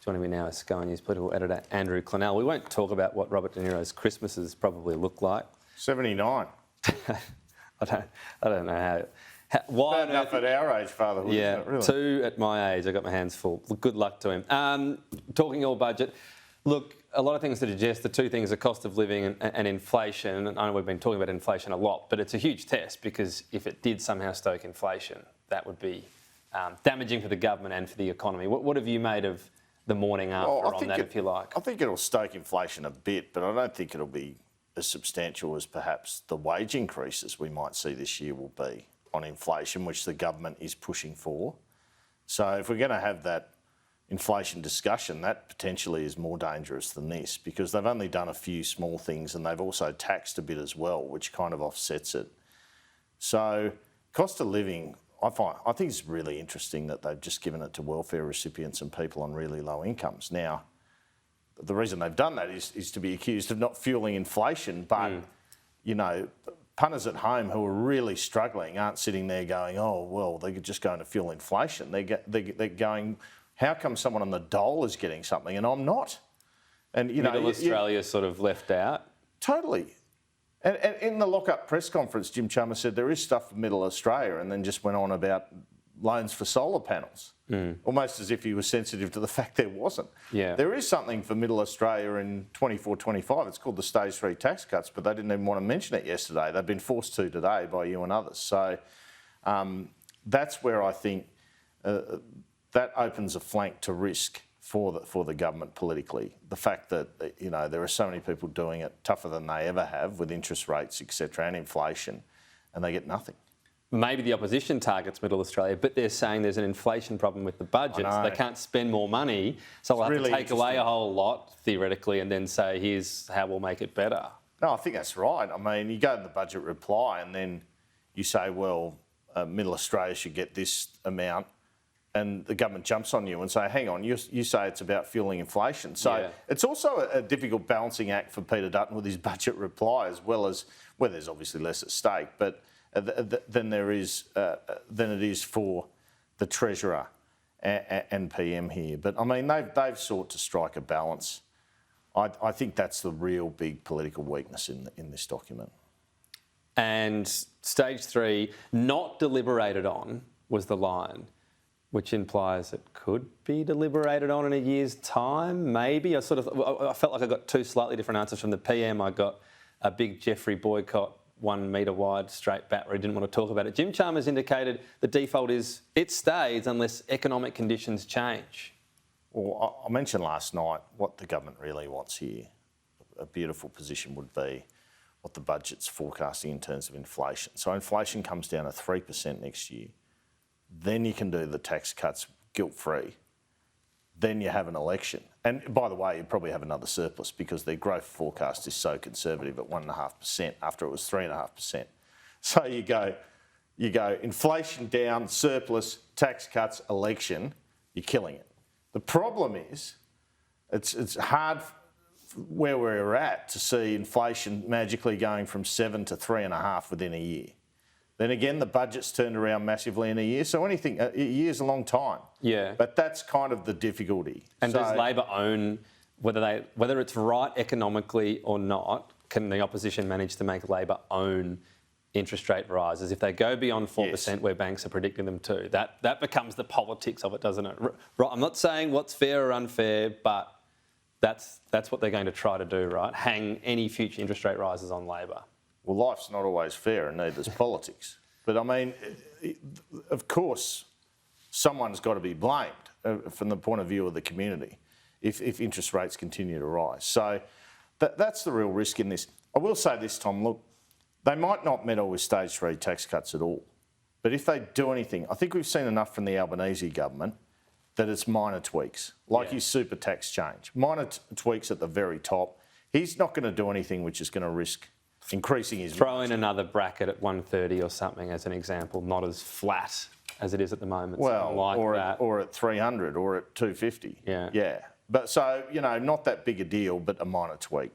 Joining me now is Sky News political editor Andrew Clennell. We won't talk about what Robert De Niro's Christmases probably look like. 79. I don't know how why Bad enough at our age, fatherhood, yeah, isn't it, really? 2 at my age. I got my hands full. Good luck to him. Talking all budget. Look, a lot of things to digest. The two things are cost of living and inflation. And I know we've been talking about inflation a lot, but it's a huge test because if it did somehow stoke inflation, that would be damaging for the government and for the economy. What have you made of the morning after on that, if you like? I think it'll stoke inflation a bit, but I don't think it'll be as substantial as perhaps the wage increases we might see this year will be on inflation, which the government is pushing for. So if we're going to have that inflation discussion, that potentially is more dangerous than this because they've only done a few small things and they've also taxed a bit as well, which kind of offsets it. So cost of living, I think it's really interesting that they've just given it to welfare recipients and people on really low incomes. Now, the reason they've done that is to be accused of not fueling inflation, but, you know, punters at home who are really struggling aren't sitting there going, oh, well, they're just going to fuel inflation. They're going, how come someone on the dole is getting something and I'm not? And, you know, Middle Australia's sort of left out. Totally. And in the lock-up press conference, Jim Chalmers said there is stuff for Middle Australia and then just went on about loans for solar panels, almost as if he was sensitive to the fact there wasn't. Yeah. There is something for Middle Australia in 24-25. It's called the Stage 3 tax cuts, but they didn't even want to mention it yesterday. They've been forced to today by you and others. So that's where I think that opens a flank to risk for the government politically. The fact that, you know, there are so many people doing it tougher than they ever have with interest rates, etc., and inflation, and they get nothing. Maybe the opposition targets Middle Australia, but they're saying there's an inflation problem with the budget. So they can't spend more money, so we'll have to take away a whole lot, theoretically, and then say, here's how we'll make it better. No, I think that's right. I mean, you go to the budget reply and then you say, well, Middle Australia should get this amount, and the government jumps on you and say, hang on, you say it's about fueling inflation. So it's also a difficult balancing act for Peter Dutton with his budget reply, as well as where there's obviously less at stake, but than it is for the Treasurer and PM here. But I mean, they've sought to strike a balance. I think that's the real big political weakness in this document. And Stage 3, not deliberated on, was the line, which implies it could be deliberated on in a year's time, maybe. I felt like I got two slightly different answers from the PM. I got a big Jeffrey boycott, 1 metre wide straight bat where he didn't want to talk about it. Jim Chalmers indicated the default is it stays unless economic conditions change. Well, I mentioned last night what the government really wants here. A beautiful position would be what the budget's forecasting in terms of inflation. So inflation comes down to 3% next year. Then you can do the tax cuts guilt-free. Then you have an election. And by the way, you probably have another surplus because their growth forecast is so conservative at 1.5% after it was 3.5%. So you go inflation down, surplus, tax cuts, election, you're killing it. The problem is it's hard where we're at to see inflation magically going from 7 to 3.5 within a year. Then again, the budget's turned around massively in a year. So anything, a year's a long time. Yeah. But that's kind of the difficulty. And does Labor own, whether it's right economically or not, can the opposition manage to make Labor own interest rate rises? If they go beyond 4%, where banks are predicting them to, that becomes the politics of it, doesn't it? Right, I'm not saying what's fair or unfair, but that's what they're going to try to do, right? Hang any future interest rate rises on Labor. Well, life's not always fair and neither is politics. But I mean, of course, someone's got to be blamed from the point of view of the community if interest rates continue to rise. So that's the real risk in this. I will say this, Tom, look, they might not meddle with Stage 3 tax cuts at all. But if they do anything, I think we've seen enough from the Albanese government that it's minor tweaks, like his super tax change. Minor tweaks at the very top. He's not going to do anything which is going to risk increasing his Throw in another bracket at 130 or something as an example, not as flat as it is at the moment. Well, like or at 300 or at 250. Yeah. Yeah. But so, you know, not that big a deal, but a minor tweak.